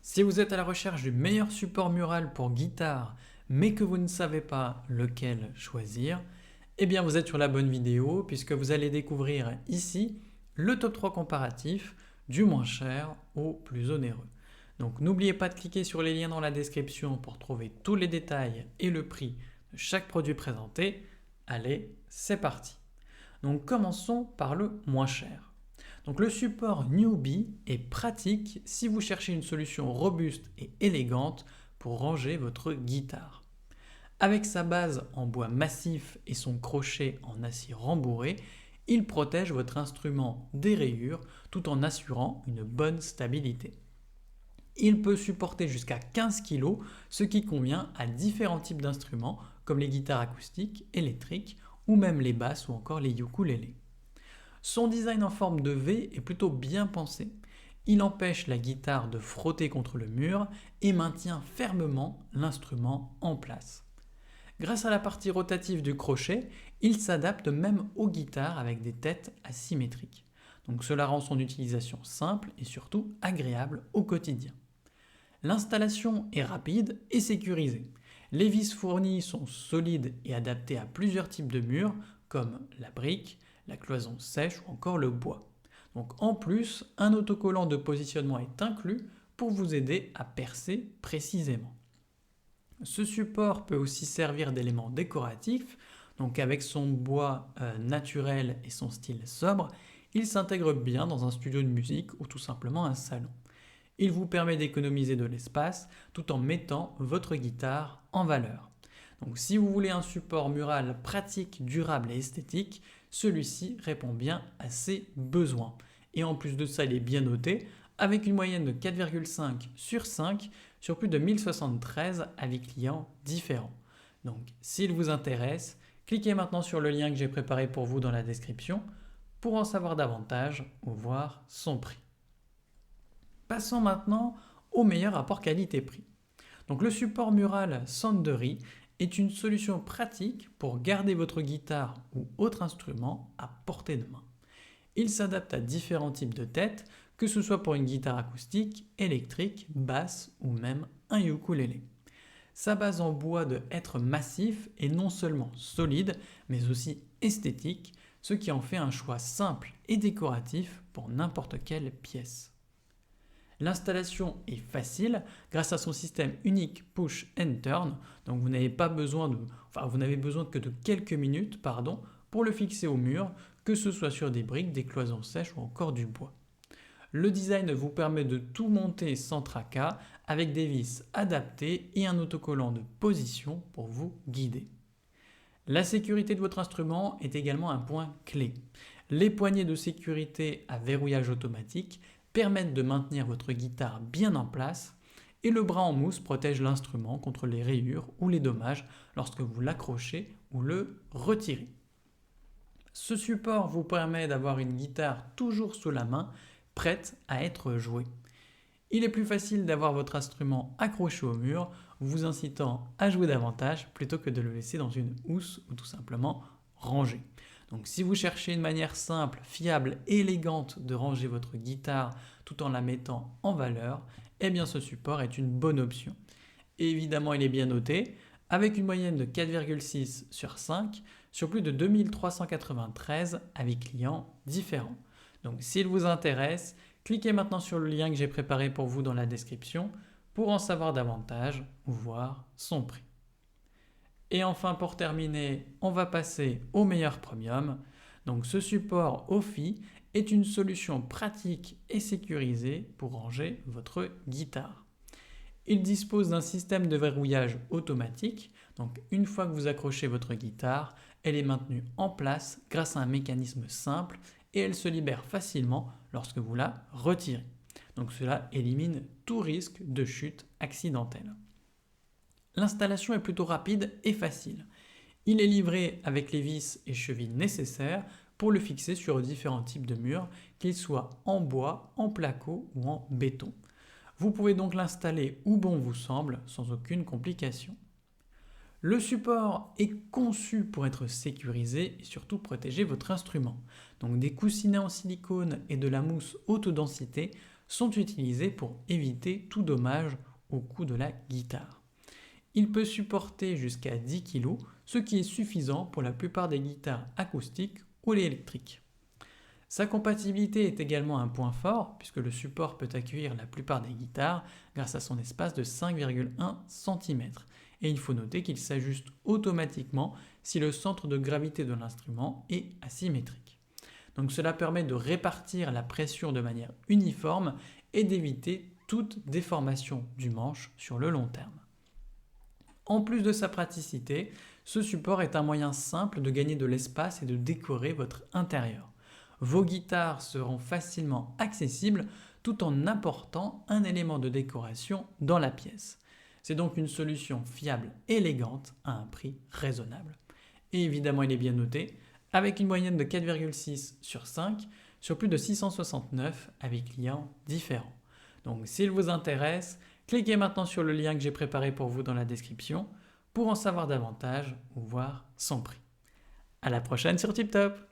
Si vous êtes à la recherche du meilleur support mural pour guitare, mais que vous ne savez pas lequel choisir, eh bien vous êtes sur la bonne vidéo puisque vous allez découvrir ici le top 3 comparatif du moins cher au plus onéreux. Donc n'oubliez pas de cliquer sur les liens dans la description pour trouver tous les détails et le prix de chaque produit présenté. Allez, c'est parti. Donc commençons par le moins cher. Donc le support Newbie est pratique si vous cherchez une solution robuste et élégante pour ranger votre guitare. Avec sa base en bois massif et son crochet en acier rembourré, il protège votre instrument des rayures tout en assurant une bonne stabilité. Il peut supporter jusqu'à 15 kg, ce qui convient à différents types d'instruments comme les guitares acoustiques, électriques ou même les basses ou encore les ukulélés. Son design en forme de V est plutôt bien pensé. Il empêche la guitare de frotter contre le mur et maintient fermement l'instrument en place. Grâce à la partie rotative du crochet, il s'adapte même aux guitares avec des têtes asymétriques. Donc cela rend son utilisation simple et surtout agréable au quotidien. L'installation est rapide et sécurisée. Les vis fournies sont solides et adaptées à plusieurs types de murs comme la brique, la cloison sèche ou encore le bois. Donc en plus, un autocollant de positionnement est inclus pour vous aider à percer précisément. Ce support peut aussi servir d'élément décoratif, donc avec son bois naturel et son style sobre, il s'intègre bien dans un studio de musique ou tout simplement un salon. Il vous permet d'économiser de l'espace tout en mettant votre guitare en valeur. Donc si vous voulez un support mural pratique, durable et esthétique, celui-ci répond bien à ces besoins. Et en plus de ça, il est bien noté avec une moyenne de 4,5 sur 5 sur plus de 1073 avis clients différents. Donc s'il vous intéresse, cliquez maintenant sur le lien que j'ai préparé pour vous dans la description pour en savoir davantage ou voir son prix. Passons maintenant au meilleur rapport qualité-prix. Donc le support mural Sandery est une solution pratique pour garder votre guitare ou autre instrument à portée de main. Il s'adapte à différents types de têtes, que ce soit pour une guitare acoustique, électrique, basse ou même un ukulélé. Sa base en bois de hêtre massif est non seulement solide, mais aussi esthétique, ce qui en fait un choix simple et décoratif pour n'importe quelle pièce. L'installation est facile grâce à son système unique push and turn, donc vous n'avez besoin que de quelques minutes pour le fixer au mur, que ce soit sur des briques, des cloisons sèches ou encore du bois. Le design vous permet de tout monter sans tracas avec des vis adaptées et un autocollant de position pour vous guider. La sécurité de votre instrument est également un point clé. Les poignées de sécurité à verrouillage automatique permettent de maintenir votre guitare bien en place et le bras en mousse protège l'instrument contre les rayures ou les dommages lorsque vous l'accrochez ou le retirez. Ce support vous permet d'avoir une guitare toujours sous la main, prête à être jouée. Il est plus facile d'avoir votre instrument accroché au mur, vous incitant à jouer davantage plutôt que de le laisser dans une housse ou tout simplement rangé. Donc si vous cherchez une manière simple, fiable et élégante de ranger votre guitare tout en la mettant en valeur, eh bien ce support est une bonne option. Et évidemment, il est bien noté, avec une moyenne de 4,6 sur 5 sur plus de 2393 avis clients différents. Donc s'il vous intéresse, cliquez maintenant sur le lien que j'ai préparé pour vous dans la description pour en savoir davantage ou voir son prix. Et enfin pour terminer, on va passer au meilleur premium. Donc ce support OFI est une solution pratique et sécurisée pour ranger votre guitare. Il dispose d'un système de verrouillage automatique, donc une fois que vous accrochez votre guitare, elle est maintenue en place grâce à un mécanisme simple et elle se libère facilement lorsque vous la retirez. Donc cela élimine tout risque de chute accidentelle. L'installation est plutôt rapide et facile. Il est livré avec les vis et chevilles nécessaires pour le fixer sur différents types de murs, qu'ils soient en bois, en placo ou en béton. Vous pouvez donc l'installer où bon vous semble sans aucune complication. Le support est conçu pour être sécurisé et surtout protéger votre instrument. Donc des coussinets en silicone et de la mousse haute densité sont utilisés pour éviter tout dommage au cou de la guitare. Il peut supporter jusqu'à 10 kg, ce qui est suffisant pour la plupart des guitares acoustiques ou électriques. Sa compatibilité est également un point fort, puisque le support peut accueillir la plupart des guitares grâce à son espace de 5,1 cm. Et il faut noter qu'il s'ajuste automatiquement si le centre de gravité de l'instrument est asymétrique. Donc cela permet de répartir la pression de manière uniforme et d'éviter toute déformation du manche sur le long terme. En plus de sa praticité, ce support est un moyen simple de gagner de l'espace et de décorer votre intérieur. Vos guitares seront facilement accessibles tout en apportant un élément de décoration dans la pièce. C'est donc une solution fiable et élégante à un prix raisonnable. Et évidemment, il est bien noté, avec une moyenne de 4,6 sur 5 sur plus de 669 avec clients différents. Donc s'il vous intéresse, cliquez maintenant sur le lien que j'ai préparé pour vous dans la description pour en savoir davantage ou voir son prix. À la prochaine sur TipTop!